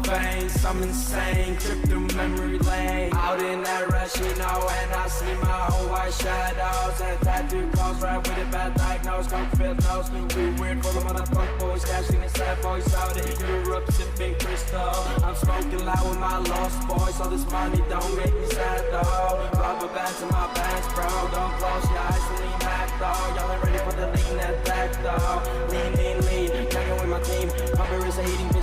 veins, I'm insane, trip through memory lane. Out in that rush, you know, and I see my own white shadows. And tattoo calls, right with a bad diagnose, come feel nose. We weird for the motherfuck boys, cashing the sad voice out in Europe, sipping crystal. I'm smoking loud with my lost boys, so this money don't make me sad though. Rubber bands in my pants, bro, don't close your eyes and lean back though. Y'all ain't ready for the lean attack though. Lean, hanging with my team, Humber is a heating